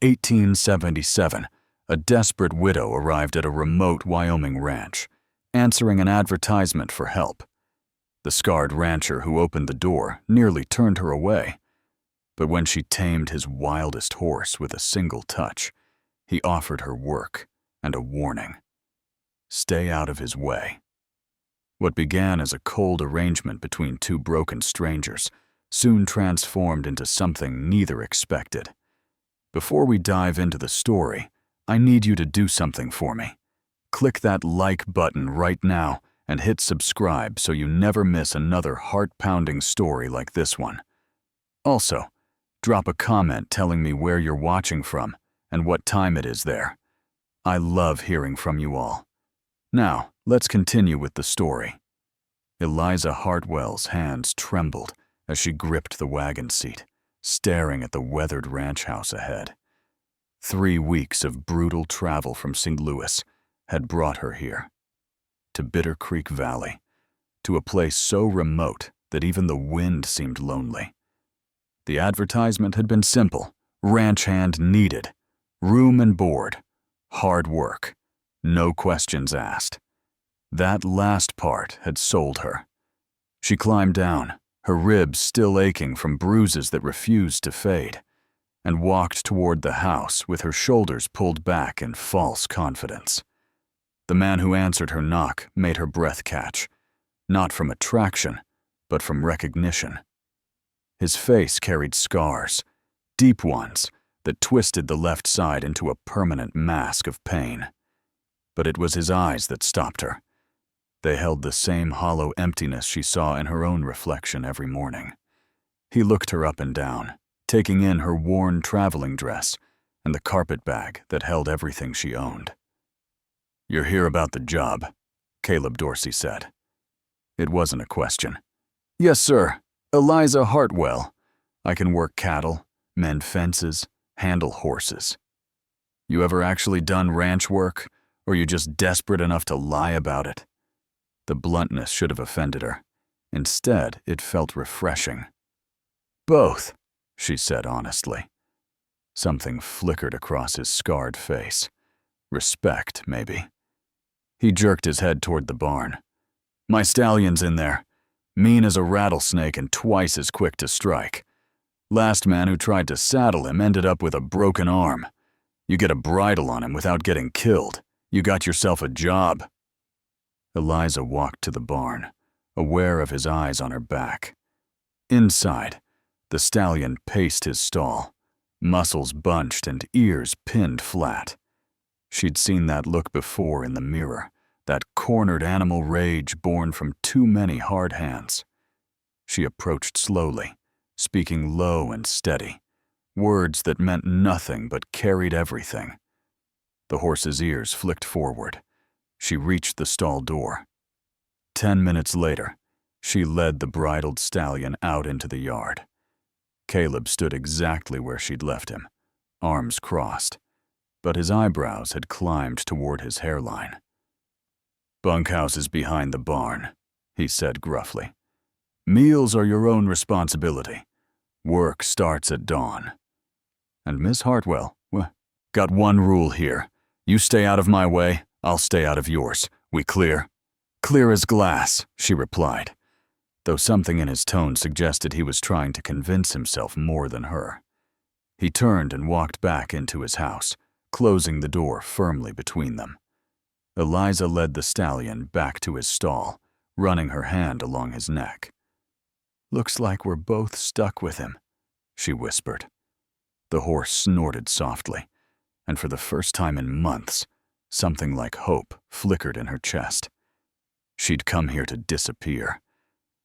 In 1877, a desperate widow arrived at a remote Wyoming ranch, answering an advertisement for help. The scarred rancher who opened the door nearly turned her away, but when she tamed his wildest horse with a single touch, he offered her work and a warning: stay out of his way. What began as a cold arrangement between two broken strangers soon transformed into something neither expected. Before we dive into the story, I need you to do something for me. Click that like button right now and hit subscribe so you never miss another heart-pounding story like this one. Also, drop a comment telling me where you're watching from and what time it is there. I love hearing from you all. Now, let's continue with the story. Eliza Hartwell's hands trembled as she gripped the wagon seat, staring at the weathered ranch house ahead. 3 weeks of brutal travel from St. Louis had brought her here, to Bitter Creek Valley, to a place so remote that even the wind seemed lonely. The advertisement had been simple: ranch hand needed, room and board, hard work, no questions asked. That last part had sold her. She climbed down, her ribs still aching from bruises that refused to fade, and walked toward the house with her shoulders pulled back in false confidence. The man who answered her knock made her breath catch, not from attraction, but from recognition. His face carried scars, deep ones, that twisted the left side into a permanent mask of pain. But it was his eyes that stopped her. They held the same hollow emptiness she saw in her own reflection every morning. He looked her up and down, taking in her worn traveling dress and the carpet bag that held everything she owned. "You're here about the job," Caleb Dorsey said. It wasn't a question. "Yes, sir. Eliza Hartwell. I can work cattle, mend fences, handle horses." "You ever actually done ranch work, or you just desperate enough to lie about it?" The bluntness should have offended her. Instead, it felt refreshing. "Both," she said honestly. Something flickered across his scarred face. Respect, maybe. He jerked his head toward the barn. "My stallion's in there. Mean as a rattlesnake and twice as quick to strike. Last man who tried to saddle him ended up with a broken arm. You get a bridle on him without getting killed, you got yourself a job." Eliza walked to the barn, aware of his eyes on her back. Inside, the stallion paced his stall, muscles bunched and ears pinned flat. She'd seen that look before in the mirror, that cornered animal rage born from too many hard hands. She approached slowly, speaking low and steady, words that meant nothing but carried everything. The horse's ears flicked forward. She reached the stall door. 10 minutes later, she led the bridled stallion out into the yard. Caleb stood exactly where she'd left him, arms crossed, but his eyebrows had climbed toward his hairline. "Bunkhouse is behind the barn," he said gruffly. "Meals are your own responsibility. Work starts at dawn." "And Miss Hartwell, got one rule here. You stay out of my way, I'll stay out of yours. We clear?" "Clear as glass," she replied, though something in his tone suggested he was trying to convince himself more than her. He turned and walked back into his house, closing the door firmly between them. Eliza led the stallion back to his stall, running her hand along his neck. "Looks like we're both stuck with him," she whispered. The horse snorted softly, and for the first time in months, something like hope flickered in her chest. She'd come here to disappear.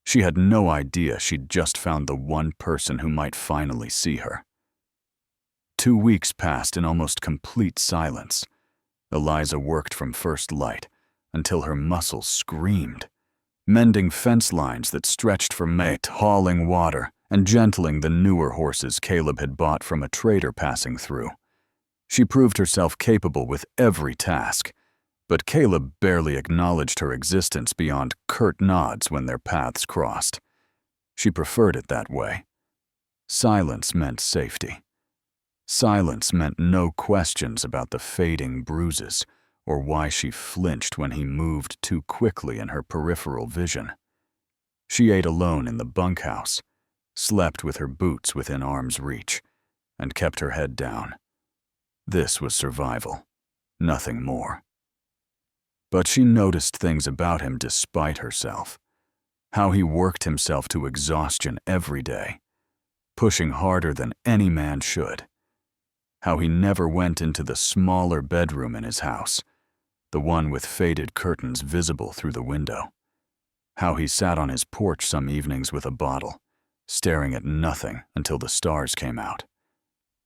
She had no idea she'd just found the one person who might finally see her. 2 weeks passed in almost complete silence. Eliza worked from first light until her muscles screamed, mending fence lines that stretched for mate, hauling water, and gentling the newer horses Caleb had bought from a trader passing through. She proved herself capable with every task, but Caleb barely acknowledged her existence beyond curt nods when their paths crossed. She preferred it that way. Silence meant safety. Silence meant no questions about the fading bruises or why she flinched when he moved too quickly in her peripheral vision. She ate alone in the bunkhouse, slept with her boots within arm's reach, and kept her head down. This was survival, nothing more. But she noticed things about him despite herself. How he worked himself to exhaustion every day, pushing harder than any man should. How he never went into the smaller bedroom in his house, the one with faded curtains visible through the window. How he sat on his porch some evenings with a bottle, staring at nothing until the stars came out.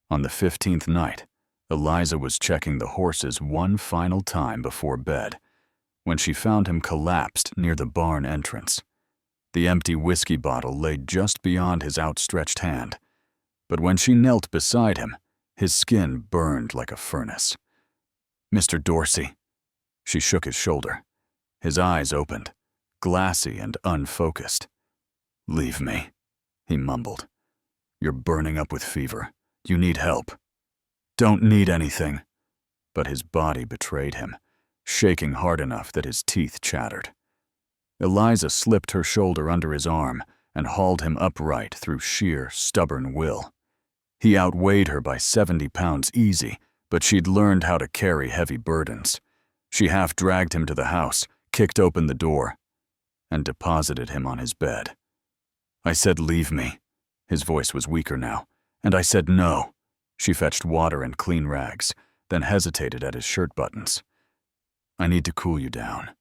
On the 15th night, Eliza was checking the horses one final time before bed when she found him collapsed near the barn entrance. The empty whiskey bottle lay just beyond his outstretched hand, but when she knelt beside him, his skin burned like a furnace. "Mr. Dorsey." She shook his shoulder. His eyes opened, glassy and unfocused. "Leave me," he mumbled. "You're burning up with fever. You need help." "Don't need anything." But his body betrayed him, shaking hard enough that his teeth chattered. Eliza slipped her shoulder under his arm and hauled him upright through sheer, stubborn will. He outweighed her by 70 pounds easy, but she'd learned how to carry heavy burdens. She half dragged him to the house, kicked open the door, and deposited him on his bed. "I said leave me." His voice was weaker now. "And I said no." She fetched water and clean rags, then hesitated at his shirt buttons. "I need to cool you down."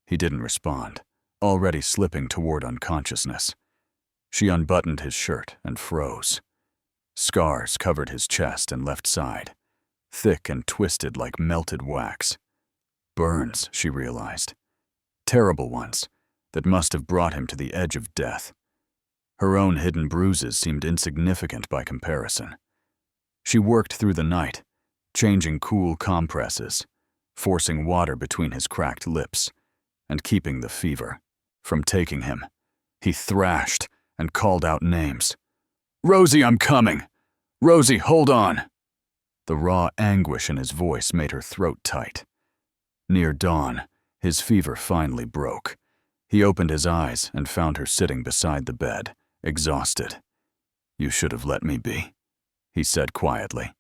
He didn't respond, already slipping toward unconsciousness. She unbuttoned his shirt and froze. Scars covered his chest and left side, thick and twisted like melted wax. Burns, she realized. Terrible ones that must have brought him to the edge of death. Her own hidden bruises seemed insignificant by comparison. She worked through the night, changing cool compresses, forcing water between his cracked lips, and keeping the fever from taking him. He thrashed and called out names. "Rosie, I'm coming! Rosie, hold on!" The raw anguish in his voice made her throat tight. Near dawn, his fever finally broke. He opened his eyes and found her sitting beside the bed, exhausted. "You should have let me be," he said quietly.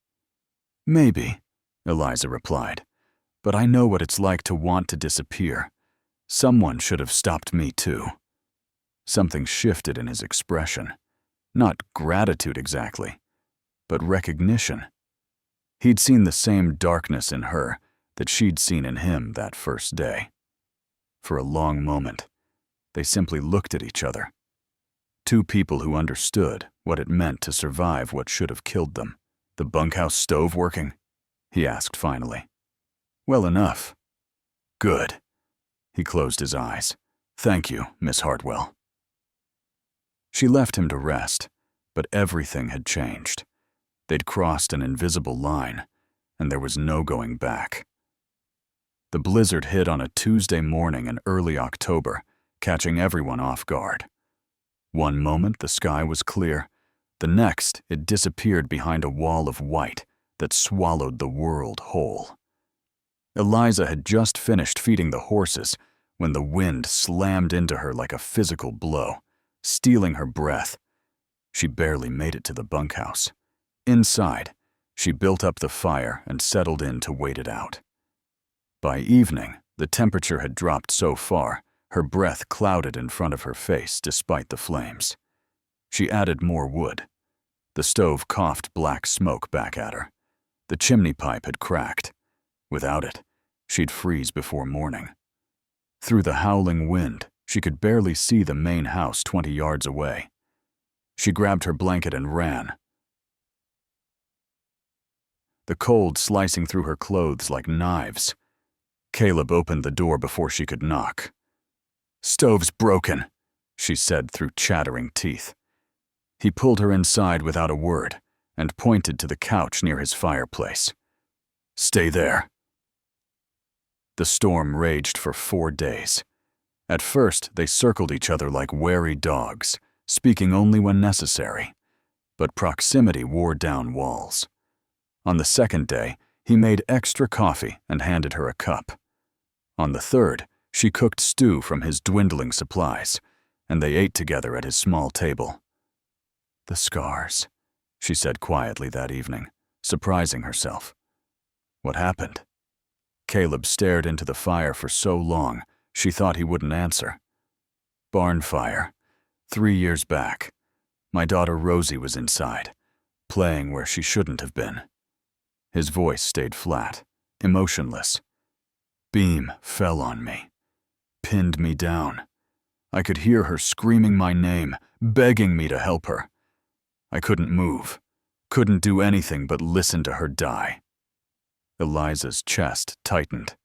"Maybe," Eliza replied, "but I know what it's like to want to disappear. Someone should have stopped me too." Something shifted in his expression. Not gratitude exactly, but recognition. He'd seen the same darkness in her that she'd seen in him that first day. For a long moment, they simply looked at each other. Two people who understood what it meant to survive what should have killed them. "The bunkhouse stove working?" he asked finally. "Well enough." "Good." He closed his eyes. "Thank you, Miss Hartwell." She left him to rest, but everything had changed. They'd crossed an invisible line, and there was no going back. The blizzard hit on a Tuesday morning in early October, catching everyone off guard. One moment the sky was clear, the next it disappeared behind a wall of white that swallowed the world whole. Eliza had just finished feeding the horses when the wind slammed into her like a physical blow, stealing her breath. She barely made it to the bunkhouse. Inside, she built up the fire and settled in to wait it out. By evening, the temperature had dropped so far, her breath clouded in front of her face despite the flames. She added more wood. The stove coughed black smoke back at her. The chimney pipe had cracked. Without it, she'd freeze before morning. Through the howling wind, she could barely see the main house 20 yards away. She grabbed her blanket and ran, the cold slicing through her clothes like knives. Caleb opened the door before she could knock. "Stove's broken," she said through chattering teeth. He pulled her inside without a word and pointed to the couch near his fireplace. "Stay there." The storm raged for 4 days. At first, they circled each other like wary dogs, speaking only when necessary. But proximity wore down walls. On the second day, he made extra coffee and handed her a cup. On the third, she cooked stew from his dwindling supplies, and they ate together at his small table. "The scars," she said quietly that evening, surprising herself. "What happened?" Caleb stared into the fire for so long, she thought he wouldn't answer. "Barn fire. 3 years back. My daughter Rosie was inside, playing where she shouldn't have been." His voice stayed flat, emotionless. "Beam fell on me, pinned me down. I could hear her screaming my name, begging me to help her. I couldn't move, couldn't do anything but listen to her die." Eliza's chest tightened.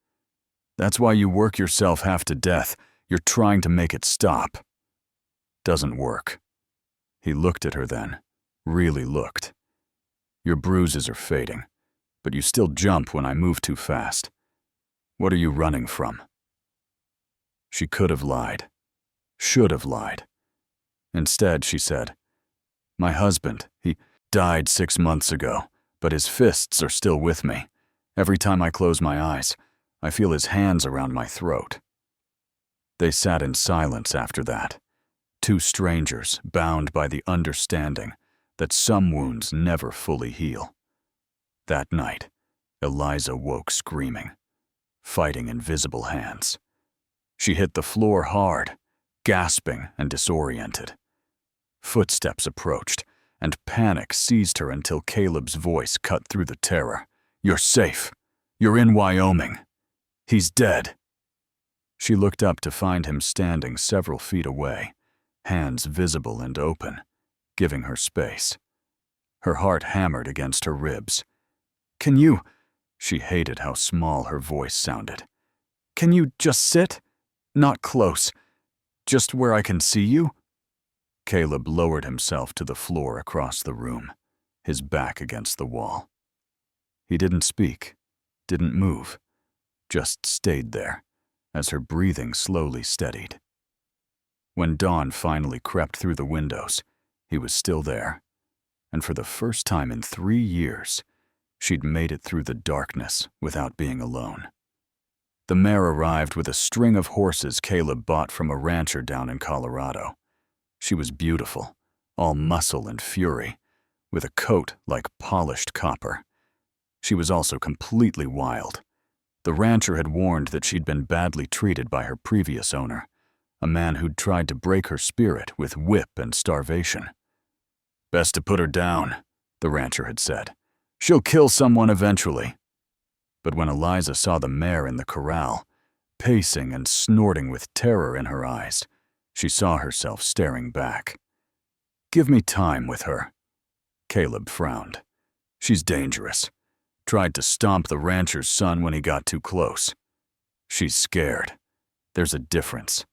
"That's why you work yourself half to death. You're trying to make it stop." "Doesn't work." He looked at her then, really looked. "Your bruises are fading, but you still jump when I move too fast. What are you running from?" She could have lied, should have lied. Instead, she said, "My husband, he died 6 months ago, but his fists are still with me. Every time I close my eyes, I feel his hands around my throat." They sat in silence after that, two strangers bound by the understanding that some wounds never fully heal. That night, Eliza woke screaming, fighting invisible hands. She hit the floor hard, gasping and disoriented. Footsteps approached, and panic seized her until Caleb's voice cut through the terror. "You're safe. You're in Wyoming. He's dead." She looked up to find him standing several feet away, hands visible and open, giving her space. Her heart hammered against her ribs. "Can you—" She hated how small her voice sounded. "Can you just sit? Not close. Just where I can see you?" Caleb lowered himself to the floor across the room, his back against the wall. He didn't speak, didn't move, just stayed there as her breathing slowly steadied. When dawn finally crept through the windows, he was still there, and for the first time in 3 years, she'd made it through the darkness without being alone. The mare arrived with a string of horses Caleb bought from a rancher down in Colorado. She was beautiful, all muscle and fury, with a coat like polished copper. She was also completely wild. The rancher had warned that she'd been badly treated by her previous owner, a man who'd tried to break her spirit with whip and starvation. "Best to put her down," the rancher had said. "She'll kill someone eventually." But when Eliza saw the mare in the corral, pacing and snorting with terror in her eyes, she saw herself staring back. "Give me time with her." Caleb frowned. "She's dangerous. Tried to stomp the rancher's son when he got too close. She's scared. There's a difference."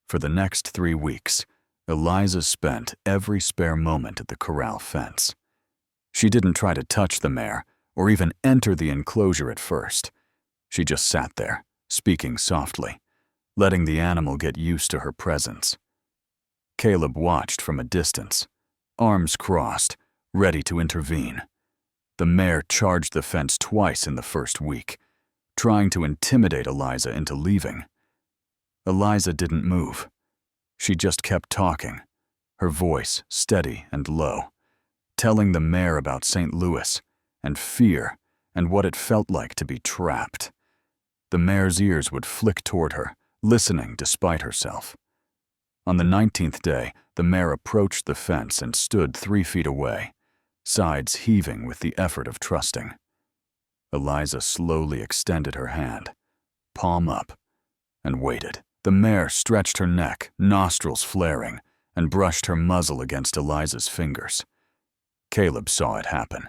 For the next 3 weeks, Eliza spent every spare moment at the corral fence. She didn't try to touch the mare or even enter the enclosure at first. She just sat there, speaking softly, letting the animal get used to her presence. Caleb watched from a distance, arms crossed, ready to intervene. The mare charged the fence twice in the first week, trying to intimidate Eliza into leaving. Eliza didn't move. She just kept talking, her voice steady and low, telling the mare about St. Louis and fear and what it felt like to be trapped. The mare's ears would flick toward her, listening despite herself. On the 19th day, the mare approached the fence and stood 3 feet away, sides heaving with the effort of trusting. Eliza slowly extended her hand, palm up, and waited. The mare stretched her neck, nostrils flaring, and brushed her muzzle against Eliza's fingers. Caleb saw it happen.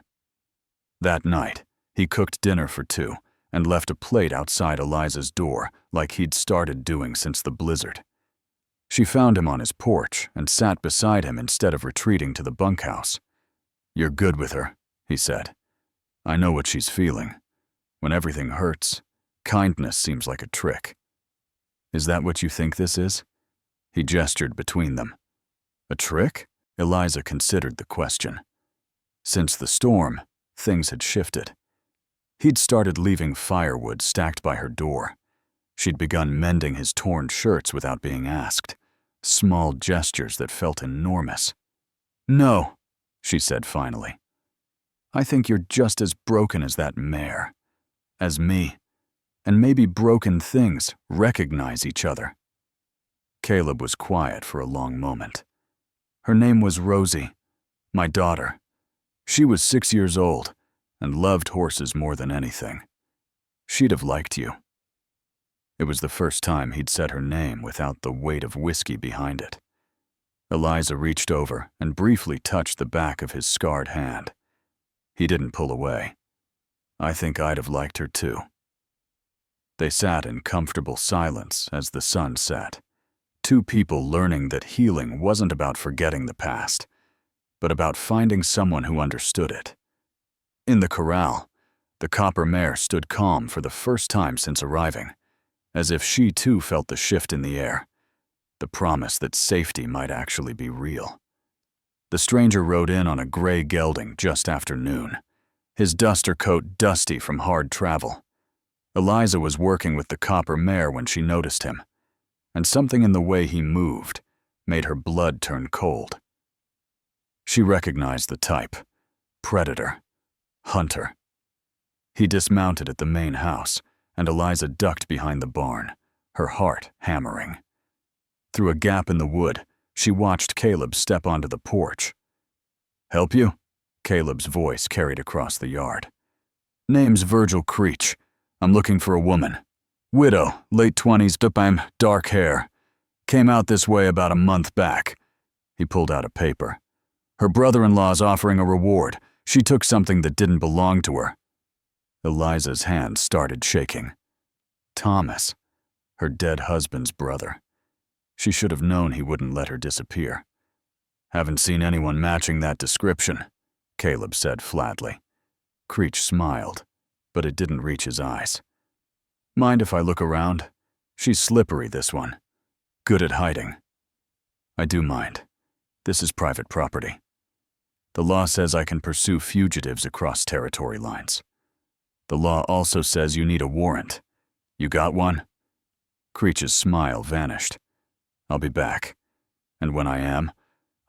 That night, he cooked dinner for 2 and left a plate outside Eliza's door like he'd started doing since the blizzard. She found him on his porch and sat beside him instead of retreating to the bunkhouse. "You're good with her," he said. "I know what she's feeling. When everything hurts, kindness seems like a trick. Is that what you think this is?" He gestured between them. "A trick?" Eliza considered the question. "Since the storm, things had shifted. He'd started leaving firewood stacked by her door. She'd begun mending his torn shirts without being asked. Small gestures that felt enormous. "No," she said finally. "I think you're just as broken as that mare. As me. And maybe broken things recognize each other." Caleb was quiet for a long moment. "Her name was Rosie, my daughter. She was 6 years old and loved horses more than anything. She'd have liked you." It was the first time he'd said her name without the weight of whiskey behind it. Eliza reached over and briefly touched the back of his scarred hand. He didn't pull away. "I think I'd have liked her too." They sat in comfortable silence as the sun set. Two people learning that healing wasn't about forgetting the past, but about finding someone who understood it. In the corral, the copper mare stood calm for the first time since arriving, as if she too felt the shift in the air, the promise that safety might actually be real. The stranger rode in on a gray gelding just after noon, his duster coat dusty from hard travel. Eliza was working with the copper mare when she noticed him, and something in the way he moved made her blood turn cold. She recognized the type: predator, hunter. He dismounted at the main house, and Eliza ducked behind the barn, her heart hammering. Through a gap in the wood, she watched Caleb step onto the porch. "Help you?" Caleb's voice carried across the yard. "Name's Virgil Creech. I'm looking for a woman. Widow, late 20s, dark hair. Came out this way about a month back." He pulled out a paper. "Her brother-in-law's offering a reward. She took something that didn't belong to her." Eliza's hand started shaking. Thomas, her dead husband's brother. She should have known he wouldn't let her disappear. "Haven't seen anyone matching that description," Caleb said flatly. Creech smiled, but it didn't reach his eyes. "Mind if I look around? She's slippery, this one. Good at hiding." "I do mind. This is private property. The law says I can pursue fugitives across territory lines. The law also says you need a warrant. You got one?" Creech's smile vanished. "I'll be back. And when I am,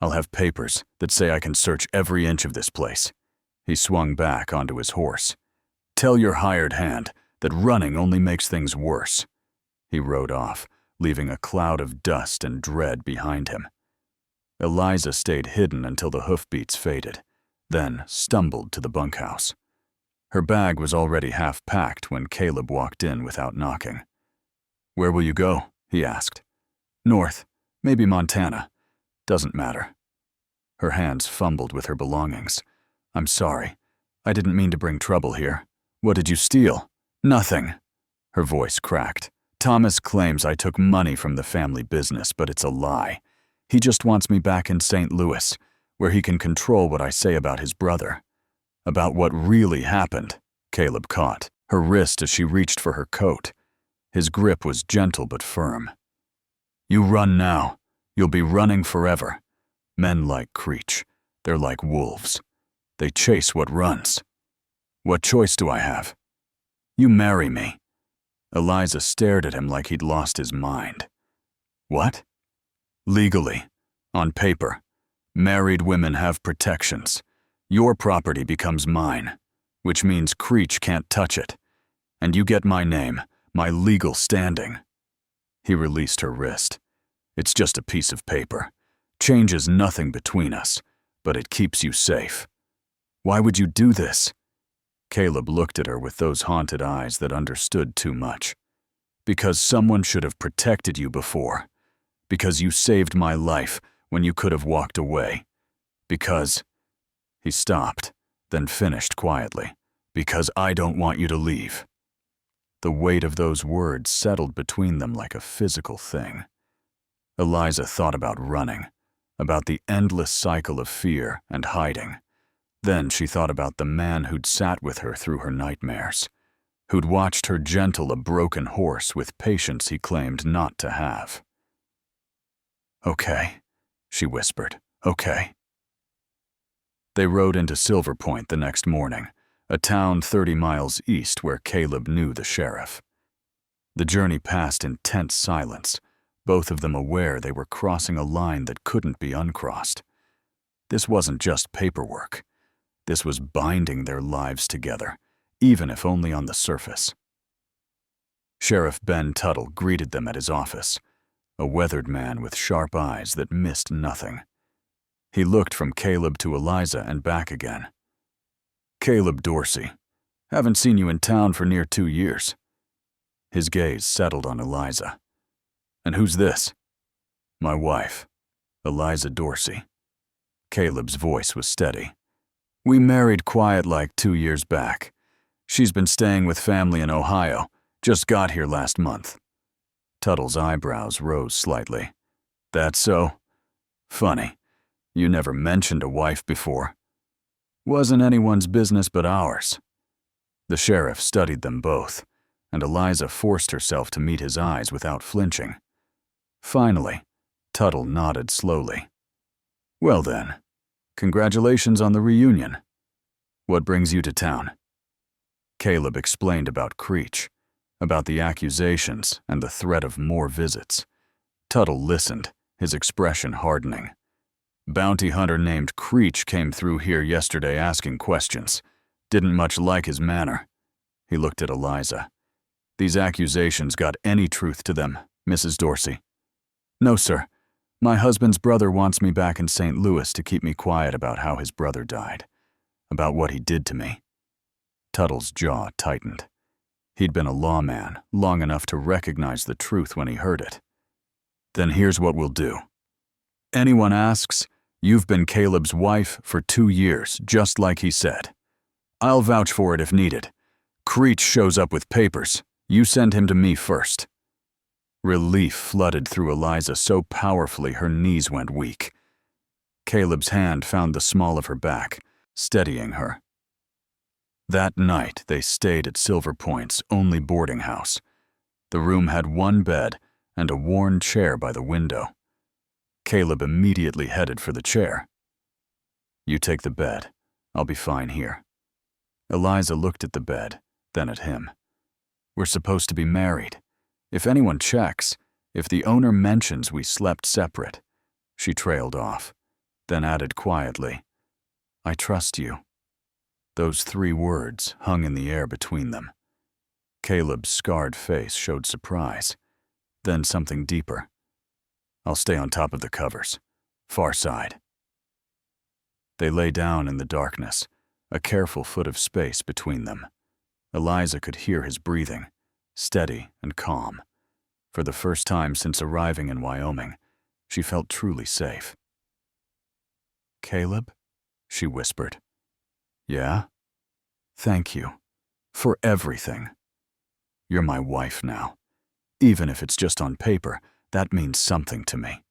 I'll have papers that say I can search every inch of this place." He swung back onto his horse. "Tell your hired hand that running only makes things worse." He rode off, leaving a cloud of dust and dread behind him. Eliza stayed hidden until the hoofbeats faded, then stumbled to the bunkhouse. Her bag was already half packed when Caleb walked in without knocking. "Where will you go?" he asked. "North, maybe Montana. Doesn't matter." Her hands fumbled with her belongings. "I'm sorry. I didn't mean to bring trouble here. What did you steal?" "Nothing." Her voice cracked. "Thomas claims I took money from the family business, but it's a lie. He just wants me back in St. Louis, where he can control what I say about his brother." "About what really happened," Caleb caught, her wrist as she reached for her coat. His grip was gentle but firm. "You run now. You'll be running forever. Men like Creech. They're like wolves. They chase what runs. What choice do I have?" "You marry me." Eliza stared at him like he'd lost his mind. "What?" "Legally. On paper. Married women have protections. Your property becomes mine, which means Creech can't touch it. And you get my name, my legal standing." He released her wrist. "It's just a piece of paper. Changes nothing between us, but it keeps you safe." "Why would you do this?" Caleb looked at her with those haunted eyes that understood too much. "Because someone should have protected you before. Because you saved my life when you could have walked away. Because—" He stopped, then finished quietly. "Because I don't want you to leave." The weight of those words settled between them like a physical thing. Eliza thought about running, about the endless cycle of fear and hiding. Then she thought about the man who'd sat with her through her nightmares, who'd watched her gentle a broken horse with patience he claimed not to have. "Okay," she whispered. "Okay." They rode into Silver Point the next morning, a town 30 miles east where Caleb knew the sheriff. The journey passed in tense silence, both of them aware they were crossing a line that couldn't be uncrossed. This wasn't just paperwork. This was binding their lives together, even if only on the surface. Sheriff Ben Tuttle greeted them at his office, a weathered man with sharp eyes that missed nothing. He looked from Caleb to Eliza and back again. "Caleb Dorsey. Haven't seen you in town for near 2 years." His gaze settled on Eliza. "And who's this?" "My wife, Eliza Dorsey." Caleb's voice was steady. "We married quiet like 2 years back. She's been staying with family in Ohio, just got here last month." Tuttle's eyebrows rose slightly. "That's so? Funny. You never mentioned a wife before." "Wasn't anyone's business but ours." The sheriff studied them both, and Eliza forced herself to meet his eyes without flinching. Finally, Tuttle nodded slowly. "Well then, congratulations on the reunion. What brings you to town?" Caleb explained about Creech, about the accusations and the threat of more visits. Tuttle listened, his expression hardening. "Bounty hunter named Creech came through here yesterday asking questions. Didn't much like his manner." He looked at Eliza. "These accusations got any truth to them, Mrs. Dorsey?" "No, sir. My husband's brother wants me back in St. Louis to keep me quiet about how his brother died, about what he did to me." Tuttle's jaw tightened. He'd been a lawman long enough to recognize the truth when he heard it. "Then here's what we'll do. Anyone asks, you've been Caleb's wife for 2 years, just like he said. I'll vouch for it if needed. Creech shows up with papers. You send him to me first." Relief flooded through Eliza so powerfully her knees went weak. Caleb's hand found the small of her back, steadying her. That night, they stayed at Silver Point's only boarding house. The room had one bed and a worn chair by the window. Caleb immediately headed for the chair. "You take the bed. I'll be fine here." Eliza looked at the bed, then at him. "We're supposed to be married. If anyone checks, if the owner mentions we slept separate." She trailed off, then added quietly, "I trust you." Those 3 words hung in the air between them. Caleb's scarred face showed surprise, then something deeper. "I'll stay on top of the covers. Far side." They lay down in the darkness, a careful foot of space between them. Eliza could hear his breathing, steady and calm. For the first time since arriving in Wyoming, she felt truly safe. "Caleb?" she whispered. "Yeah? Thank you. For everything. You're my wife now. Even if it's just on paper, that means something to me."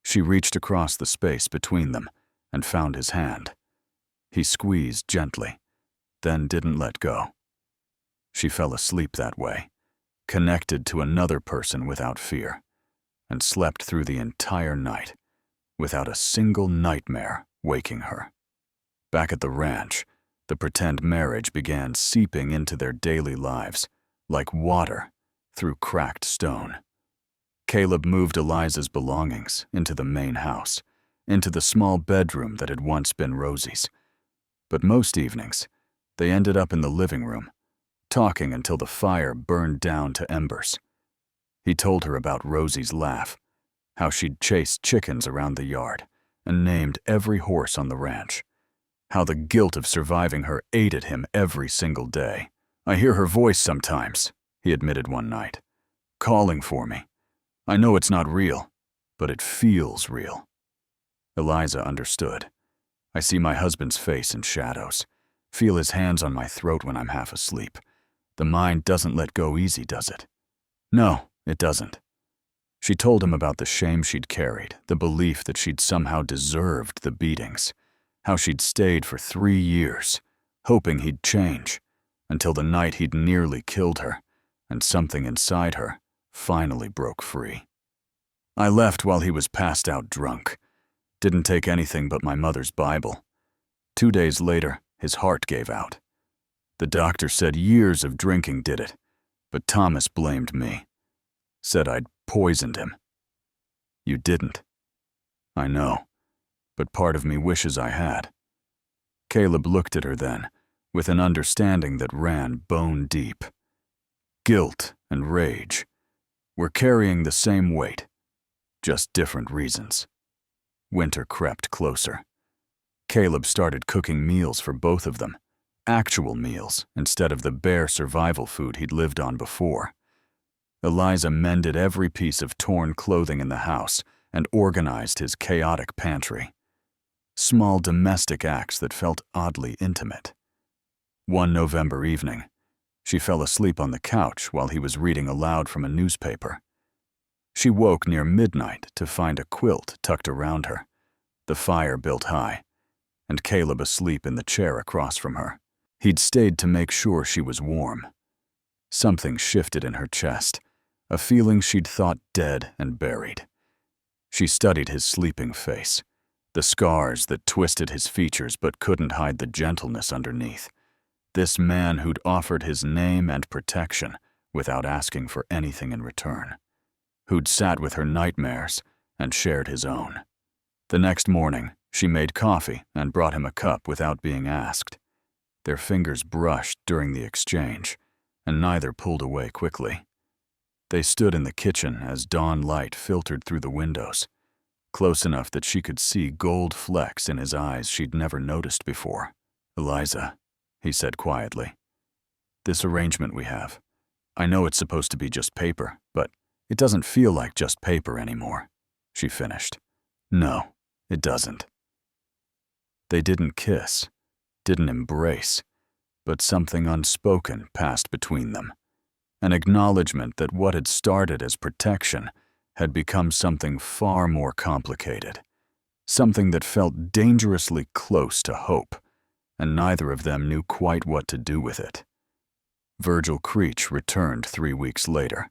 She reached across the space between them and found his hand. He squeezed gently, then didn't let go. She fell asleep that way, connected to another person without fear, and slept through the entire night, without a single nightmare waking her. Back at the ranch, the pretend marriage began seeping into their daily lives, like water through cracked stone. Caleb moved Eliza's belongings into the main house, into the small bedroom that had once been Rosie's. But most evenings, they ended up in the living room, talking until the fire burned down to embers. He told her about Rosie's laugh, how she'd chased chickens around the yard and named every horse on the ranch, how the guilt of surviving her ate at him every single day. "I hear her voice sometimes," he admitted one night, "calling for me. I know it's not real, but it feels real." Eliza understood. "I see my husband's face in shadows, feel his hands on my throat when I'm half asleep. The mind doesn't let go easy, does it?" "No, it doesn't." She told him about the shame she'd carried, the belief that she'd somehow deserved the beatings, how she'd stayed for 3 years, hoping he'd change, until the night he'd nearly killed her, and something inside her finally broke free. "I left while he was passed out drunk. Didn't take anything but my mother's Bible. 2 days later, his heart gave out. The doctor said years of drinking did it, but Thomas blamed me. Said I'd poisoned him. You didn't. I know, but part of me wishes I had. Caleb looked at her then, with an understanding that ran bone deep. Guilt and rage were carrying the same weight, just different reasons. Winter crept closer. Caleb started cooking meals for both of them, actual meals instead of the bare survival food he'd lived on before. Eliza mended every piece of torn clothing in the house and organized his chaotic pantry. Small domestic acts that felt oddly intimate. One November evening, she fell asleep on the couch while he was reading aloud from a newspaper. She woke near midnight to find a quilt tucked around her, the fire built high, and Caleb asleep in the chair across from her. He'd stayed to make sure she was warm. Something shifted in her chest, a feeling she'd thought dead and buried. She studied his sleeping face, the scars that twisted his features but couldn't hide the gentleness underneath. This man who'd offered his name and protection without asking for anything in return. Who'd sat with her nightmares and shared his own. The next morning, she made coffee and brought him a cup without being asked. Their fingers brushed during the exchange, and neither pulled away quickly. They stood in the kitchen as dawn light filtered through the windows, close enough that she could see gold flecks in his eyes she'd never noticed before. "Eliza," he said quietly, "this arrangement we have, I know it's supposed to be just paper, but it doesn't feel like just paper anymore," she finished. "No, it doesn't." They didn't kiss, didn't embrace, but something unspoken passed between them. An acknowledgement that what had started as protection had become something far more complicated, something that felt dangerously close to hope, and neither of them knew quite what to do with it. Virgil Creech returned 3 weeks later,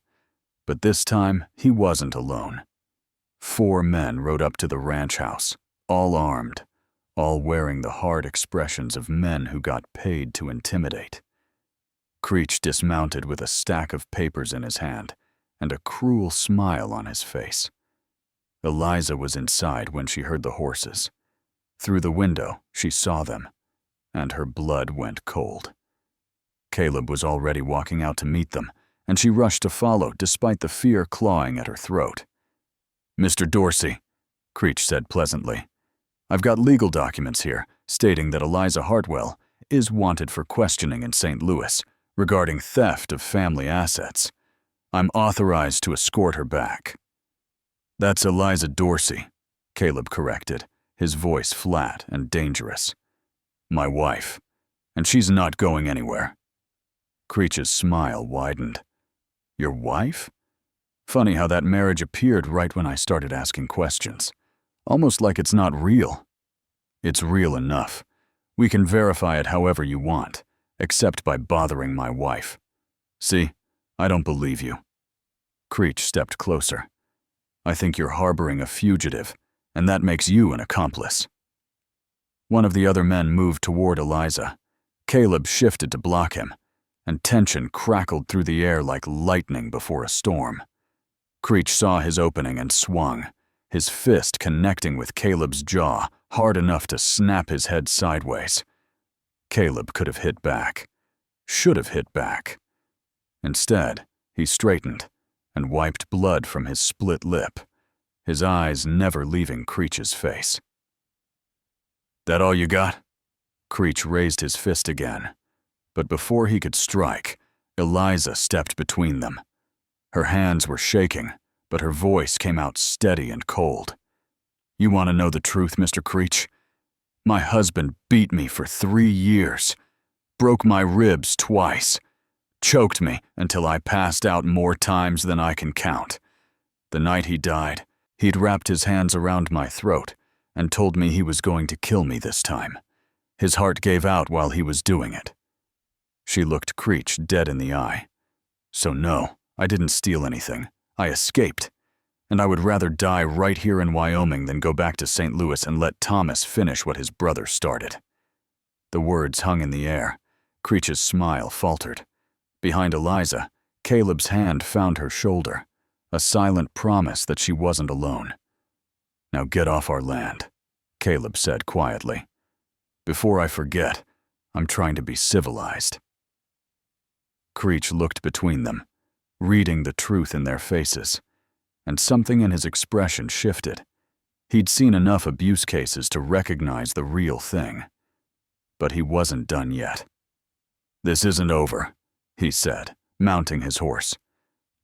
but this time he wasn't alone. 4 men rode up to the ranch house, all armed, all wearing the hard expressions of men who got paid to intimidate. Creech dismounted with a stack of papers in his hand and a cruel smile on his face. Eliza was inside when she heard the horses. Through the window, she saw them, and her blood went cold. Caleb was already walking out to meet them, and she rushed to follow despite the fear clawing at her throat. "Mr. Dorsey," Creech said pleasantly, "I've got legal documents here stating that Eliza Hartwell is wanted for questioning in St. Louis regarding theft of family assets. I'm authorized to escort her back." "That's Eliza Dorsey," Caleb corrected, his voice flat and dangerous. "My wife, and she's not going anywhere." Creech's smile widened. "Your wife? Funny how that marriage appeared right when I started asking questions. Almost like it's not real." "It's real enough. We can verify it however you want, except by bothering my wife. See, I don't believe you." Creech stepped closer. "I think you're harboring a fugitive, and that makes you an accomplice." One of the other men moved toward Eliza. Caleb shifted to block him, and tension crackled through the air like lightning before a storm. Creech saw his opening and swung, his fist connecting with Caleb's jaw hard enough to snap his head sideways. Caleb could have hit back, should have hit back. Instead, he straightened and wiped blood from his split lip, his eyes never leaving Creech's face. "That all you got?" Creech raised his fist again, but before he could strike, Eliza stepped between them. Her hands were shaking, but her voice came out steady and cold. "You want to know the truth, Mr. Creech? My husband beat me for 3 years, broke my ribs twice, choked me until I passed out more times than I can count. The night he died, he'd wrapped his hands around my throat and told me he was going to kill me this time. His heart gave out while he was doing it." She looked Creech dead in the eye. "So no, I didn't steal anything. I escaped. And I would rather die right here in Wyoming than go back to St. Louis and let Thomas finish what his brother started." The words hung in the air. Creech's smile faltered. Behind Eliza, Caleb's hand found her shoulder, a silent promise that she wasn't alone. "Now get off our land," Caleb said quietly. "Before I forget, I'm trying to be civilized." Creech looked between them, reading the truth in their faces, and something in his expression shifted. He'd seen enough abuse cases to recognize the real thing. But he wasn't done yet. "This isn't over," he said, mounting his horse.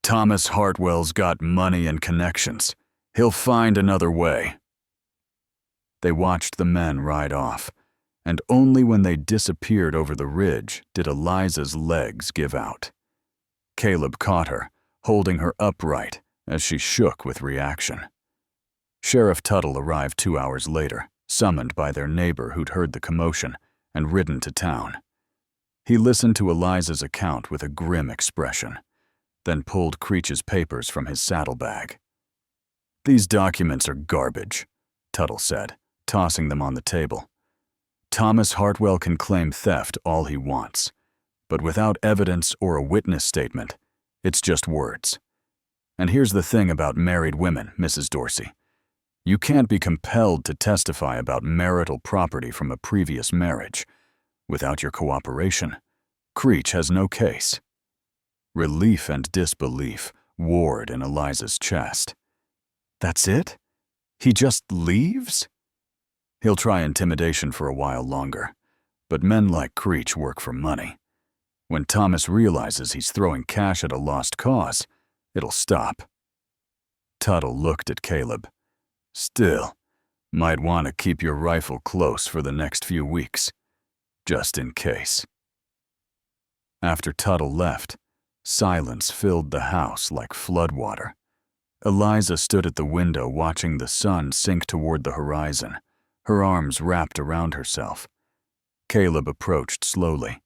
"Thomas Hartwell's got money and connections. He'll find another way." They watched the men ride off, and only when they disappeared over the ridge did Eliza's legs give out. Caleb caught her, holding her upright as she shook with reaction. Sheriff Tuttle arrived 2 hours later, summoned by their neighbor who'd heard the commotion and ridden to town. He listened to Eliza's account with a grim expression, then pulled Creech's papers from his saddlebag. "These documents are garbage," Tuttle said, tossing them on the table. "Thomas Hartwell can claim theft all he wants, but without evidence or a witness statement, it's just words. And here's the thing about married women, Mrs. Dorsey. You can't be compelled to testify about marital property from a previous marriage. Without your cooperation, Creech has no case." Relief and disbelief warred in Eliza's chest. "That's it? He just leaves?" "He'll try intimidation for a while longer, but men like Creech work for money. When Thomas realizes he's throwing cash at a lost cause, it'll stop." Tuttle looked at Caleb. "Still, might want to keep your rifle close for the next few weeks, just in case." After Tuttle left, silence filled the house like floodwater. Eliza stood at the window watching the sun sink toward the horizon, her arms wrapped around herself. Caleb approached slowly,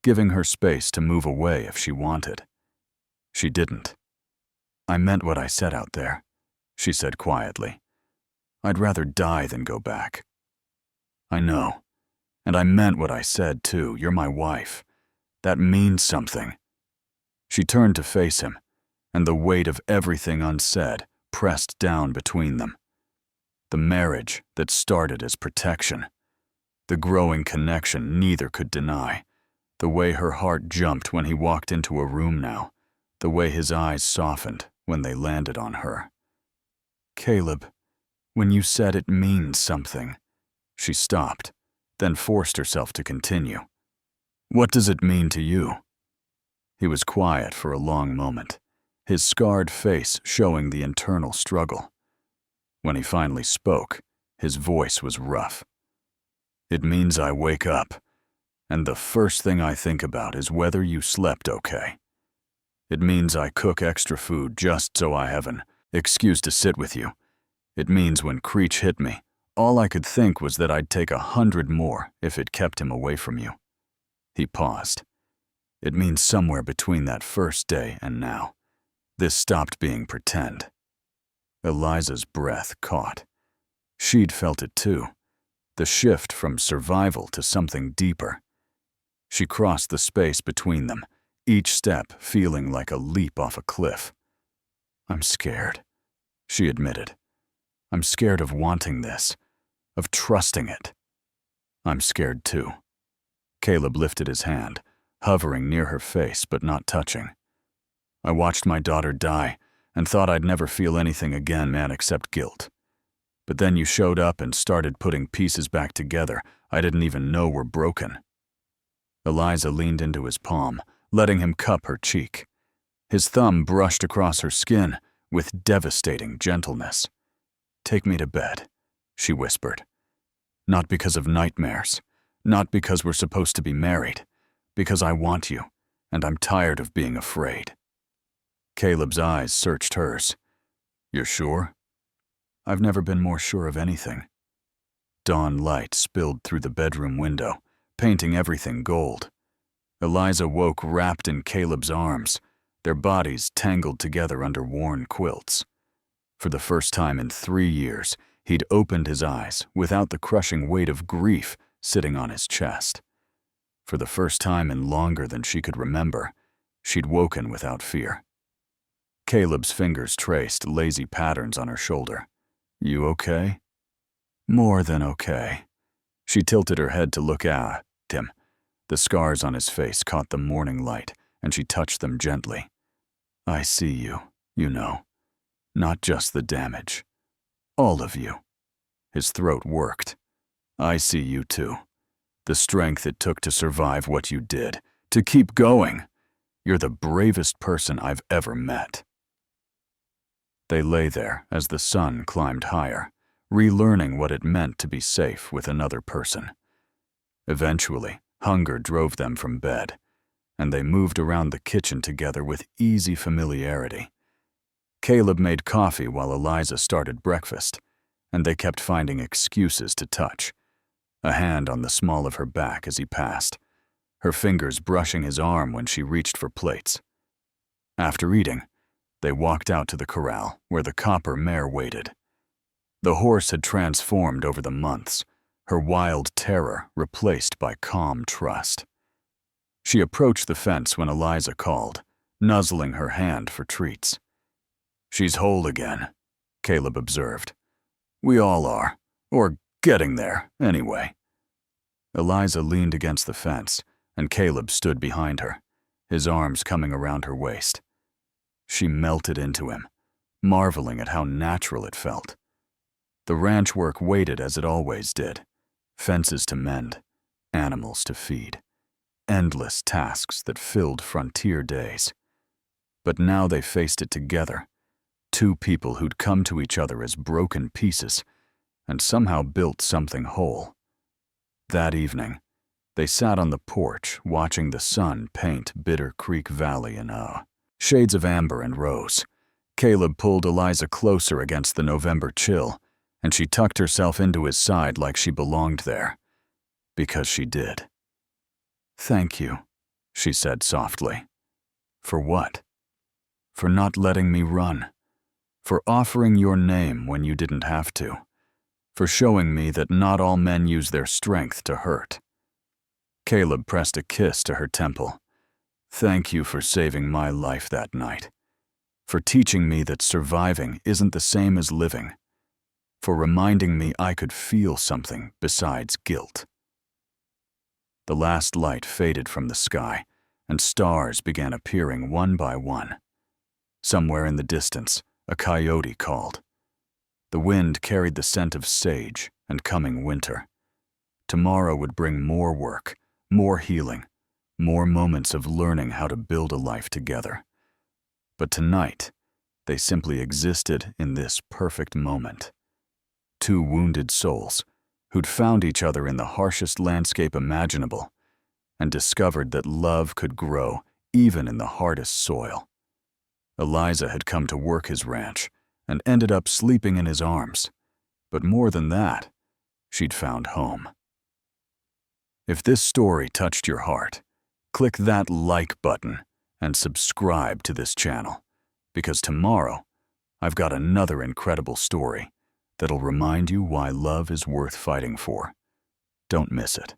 giving her space to move away if she wanted. She didn't. "I meant what I said out there," she said quietly. "I'd rather die than go back." "I know. And I meant what I said, too. You're my wife. That means something." She turned to face him, and the weight of everything unsaid pressed down between them. The marriage that started as protection. The growing connection neither could deny. The way her heart jumped when he walked into a room now. The way his eyes softened when they landed on her. "Caleb, when you said it means something," she stopped, then forced herself to continue. "What does it mean to you?" He was quiet for a long moment, his scarred face showing the internal struggle. When he finally spoke, his voice was rough. "It means I wake up, and the first thing I think about is whether you slept okay. It means I cook extra food just so I have an excuse to sit with you. It means when Creech hit me, all I could think was that I'd take 100 more if it kept him away from you." He paused. "It means somewhere between that first day and now, this stopped being pretend." Eliza's breath caught. She'd felt it too, the shift from survival to something deeper. She crossed the space between them, each step feeling like a leap off a cliff. "I'm scared," she admitted. "I'm scared of wanting this, of trusting it." "I'm scared too." Caleb lifted his hand, hovering near her face but not touching. "I watched my daughter die and thought I'd never feel anything again, man, except guilt. But then you showed up and started putting pieces back together I didn't even know were broken." Eliza leaned into his palm, letting him cup her cheek. His thumb brushed across her skin with devastating gentleness. "Take me to bed," she whispered. "Not because of nightmares, not because we're supposed to be married, because I want you, and I'm tired of being afraid." Caleb's eyes searched hers. "You're sure?" "I've never been more sure of anything." Dawn light spilled through the bedroom window, painting everything gold. Eliza woke wrapped in Caleb's arms, their bodies tangled together under worn quilts. For the first time in 3 years, he'd opened his eyes without the crushing weight of grief sitting on his chest. For the first time in longer than she could remember, she'd woken without fear. Caleb's fingers traced lazy patterns on her shoulder. "You okay?" "More than okay." She tilted her head to look at him. The scars on his face caught the morning light, and she touched them gently. "I see you, you know. Not just the damage. All of you." His throat worked. "I see you too. The strength it took to survive what you did, to keep going. You're the bravest person I've ever met." They lay there as the sun climbed higher, relearning what it meant to be safe with another person. Eventually, hunger drove them from bed, and they moved around the kitchen together with easy familiarity. Caleb made coffee while Eliza started breakfast, and they kept finding excuses to touch. A hand on the small of her back as he passed, her fingers brushing his arm when she reached for plates. After eating, they walked out to the corral where the copper mare waited. The horse had transformed over the months, her wild terror replaced by calm trust. She approached the fence when Eliza called, nuzzling her hand for treats. "She's whole again," Caleb observed. "We all are, or getting there, anyway." Eliza leaned against the fence, and Caleb stood behind her, his arms coming around her waist. She melted into him, marveling at how natural it felt. The ranch work waited as it always did. Fences to mend, animals to feed, endless tasks that filled frontier days. But now they faced it together, two people who'd come to each other as broken pieces and somehow built something whole. That evening, they sat on the porch watching the sun paint Bitter Creek Valley in shades of amber and rose. Caleb pulled Eliza closer against the November chill, and she tucked herself into his side like she belonged there. Because she did. "Thank you," she said softly. "For what?" "For not letting me run. For offering your name when you didn't have to. For showing me that not all men use their strength to hurt." Caleb pressed a kiss to her temple. "Thank you for saving my life that night. For teaching me that surviving isn't the same as living. For reminding me I could feel something besides guilt." The last light faded from the sky, and stars began appearing one by one. Somewhere in the distance, a coyote called. The wind carried the scent of sage and coming winter. Tomorrow would bring more work, more healing, more moments of learning how to build a life together. But tonight, they simply existed in this perfect moment. Two wounded souls who'd found each other in the harshest landscape imaginable and discovered that love could grow even in the hardest soil. Eliza had come to work his ranch and ended up sleeping in his arms. But more than that, she'd found home. If this story touched your heart, click that like button and subscribe to this channel, because tomorrow I've got another incredible story that'll remind you why love is worth fighting for. Don't miss it.